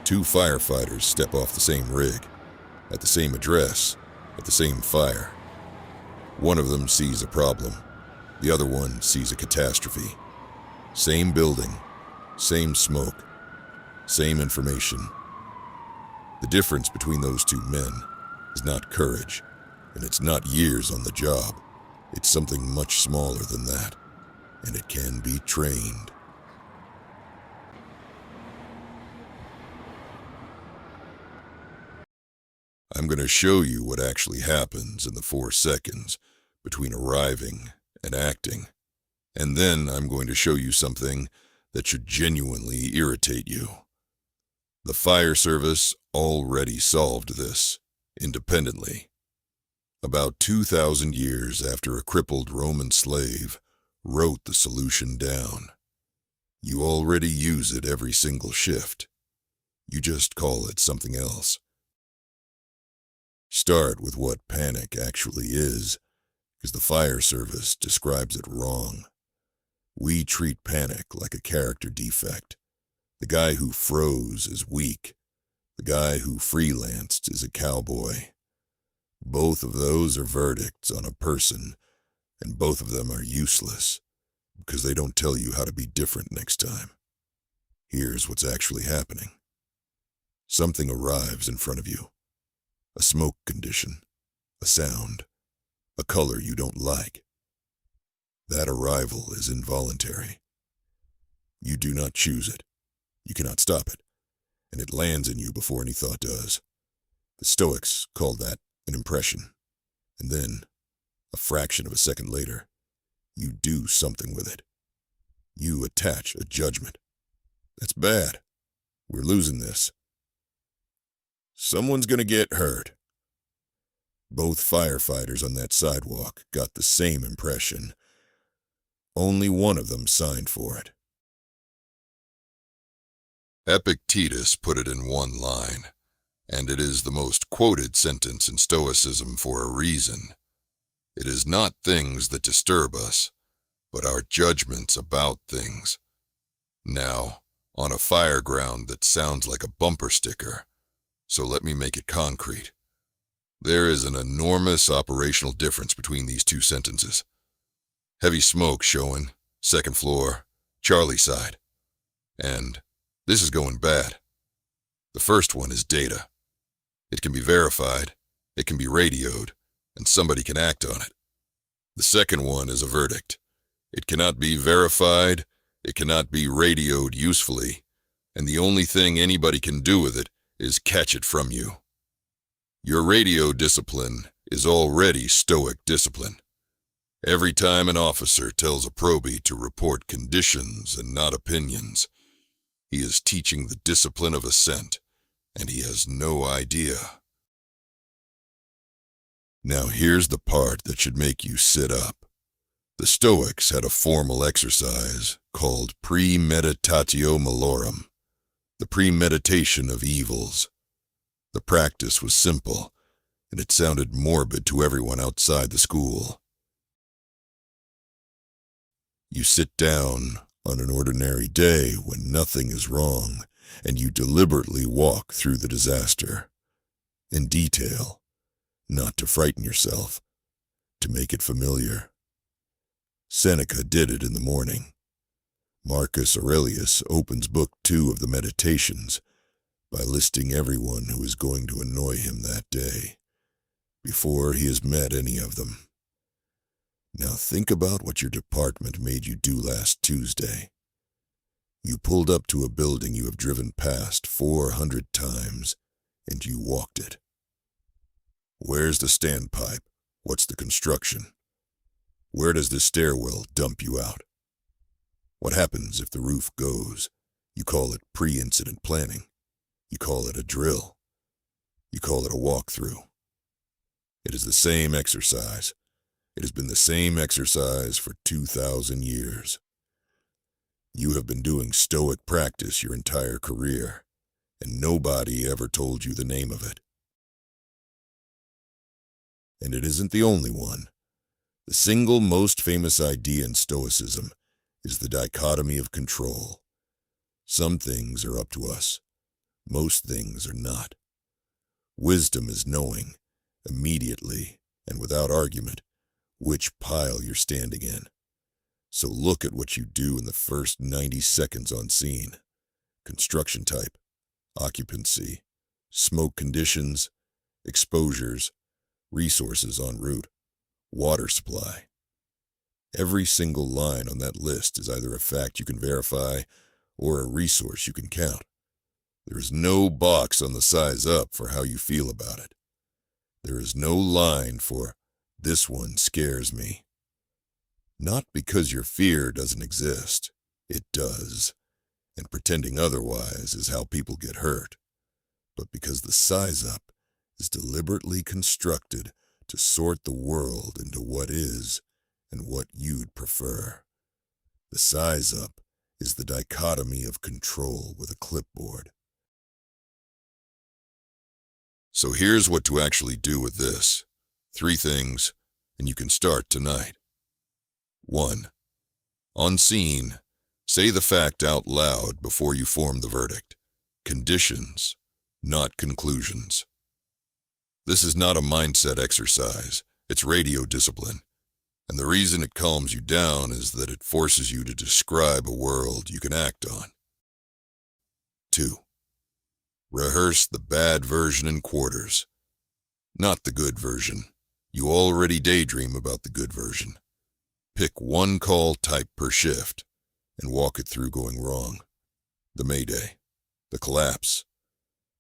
Two firefighters step off the same rig, at the same address, at the same fire. One of them sees a problem. The other one sees a catastrophe. Same building, same smoke, same information. The difference between those two men is not courage, and it's not years on the job. It's something much smaller than that, and it can be trained. I'm going to show you what actually happens in the 4 seconds between arriving and acting. And then I'm going to show you something that should genuinely irritate you. The fire service already solved this, independently. About 2,000 years after a crippled Roman slave wrote the solution down. You already use it every single shift. You just call it something else. Start with what panic actually is, because the fire service describes it wrong. We treat panic like a character defect. The guy who froze is weak. The guy who freelanced is a cowboy. Both of those are verdicts on a person, and both of them are useless, because they don't tell you how to be different next time. Here's what's actually happening. Something arrives in front of you. A smoke condition, a sound, a color you don't like. That arrival is involuntary. You do not choose it. You cannot stop it, and it lands in you before any thought does. The Stoics called that an impression, and then, a fraction of a second later, you do something with it. You attach a judgment. That's bad. We're losing this. Someone's gonna get hurt. Both firefighters on that sidewalk got the same impression. Only one of them signed for it. Epictetus put it in one line, and it is the most quoted sentence in Stoicism for a reason. It is not things that disturb us, but our judgments about things. Now, on a fire ground that sounds like a bumper sticker, so let me make it concrete. There is an enormous operational difference between these two sentences. Heavy smoke showing, 2nd floor, Charlie side. And this is going bad. The first one is data. It can be verified, it can be radioed, and somebody can act on it. The second one is a verdict. It cannot be verified, it cannot be radioed usefully, and the only thing anybody can do with it is catch it from you. Your radio discipline is already Stoic discipline. Every time an officer tells a probie to report conditions and not opinions, he is teaching the discipline of assent, and he has no idea. Now here's the part that should make you sit up. The Stoics had a formal exercise called Premeditatio Malorum, the premeditation of evils. The practice was simple, and it sounded morbid to everyone outside the school. You sit down on an ordinary day when nothing is wrong, and you deliberately walk through the disaster. In detail, not to frighten yourself, to make it familiar. Seneca did it in the morning. Marcus Aurelius opens Book 2 of the Meditations by listing everyone who is going to annoy him that day, before he has met any of them. Now think about what your department made you do last Tuesday. You pulled up to a building you have driven past 400 times, and you walked it. Where's the standpipe? What's the construction? Where does the stairwell dump you out? What happens if the roof goes? You call it pre-incident planning. You call it a drill. You call it a walkthrough. It is the same exercise. It has been the same exercise for 2,000 years. You have been doing Stoic practice your entire career, and nobody ever told you the name of it. And it isn't the only one. The single most famous idea in Stoicism is the dichotomy of control. Some things are up to us. Most things are not. Wisdom is knowing, immediately and without argument, which pile you're standing in. So look at what you do in the first 90 seconds on scene. Construction type, occupancy, smoke conditions, exposures, resources en route, water supply. Every single line on that list is either a fact you can verify or a resource you can count. There is no box on the size up for how you feel about it. There is no line for, "This one scares me." Not because your fear doesn't exist. It does. And pretending otherwise is how people get hurt. But because the size up is deliberately constructed to sort the world into what is and what you'd prefer. The size up is the dichotomy of control with a clipboard. So here's what to actually do with this. 3 things, and you can start tonight. 1. On scene, say the fact out loud before you form the verdict. Conditions, not conclusions. This is not a mindset exercise, it's radio discipline. And the reason it calms you down is that it forces you to describe a world you can act on. 2. Rehearse the bad version in quarters. Not the good version. You already daydream about the good version. Pick 1 call type per shift and walk it through going wrong. The mayday, the collapse,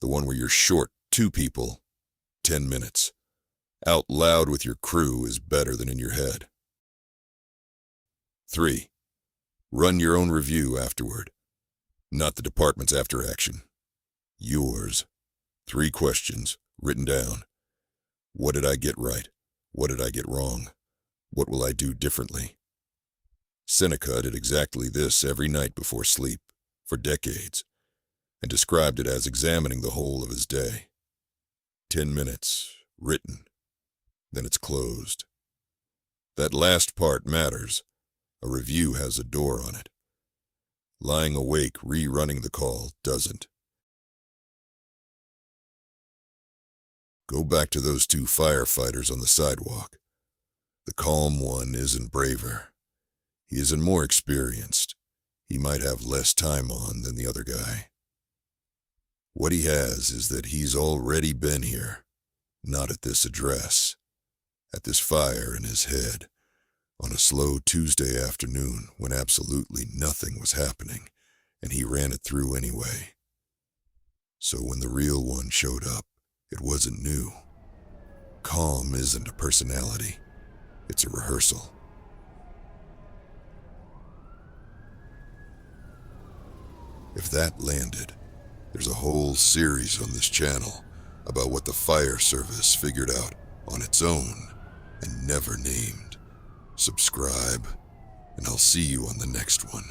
the one where you're short 2 people, 10 minutes. Out loud with your crew is better than in your head. 3. Run your own review afterward. Not the department's after action. Yours. 3 questions, written down. What did I get right? What did I get wrong? What will I do differently? Seneca did exactly this every night before sleep, for decades, and described it as examining the whole of his day. 10 minutes, written. Then it's closed. That last part matters. A review has a door on it. Lying awake rerunning the call doesn't. Go back to those 2 firefighters on the sidewalk. The calm one isn't braver. He isn't more experienced. He might have less time on than the other guy. What he has is that he's already been here, not at this address, at this fire in his head, on a slow Tuesday afternoon when absolutely nothing was happening, and he ran it through anyway. So when the real one showed up, it wasn't new. Calm isn't a personality. It's a rehearsal. If that landed, there's a whole series on this channel about what the fire service figured out on its own and never named. Subscribe, and I'll see you on the next one.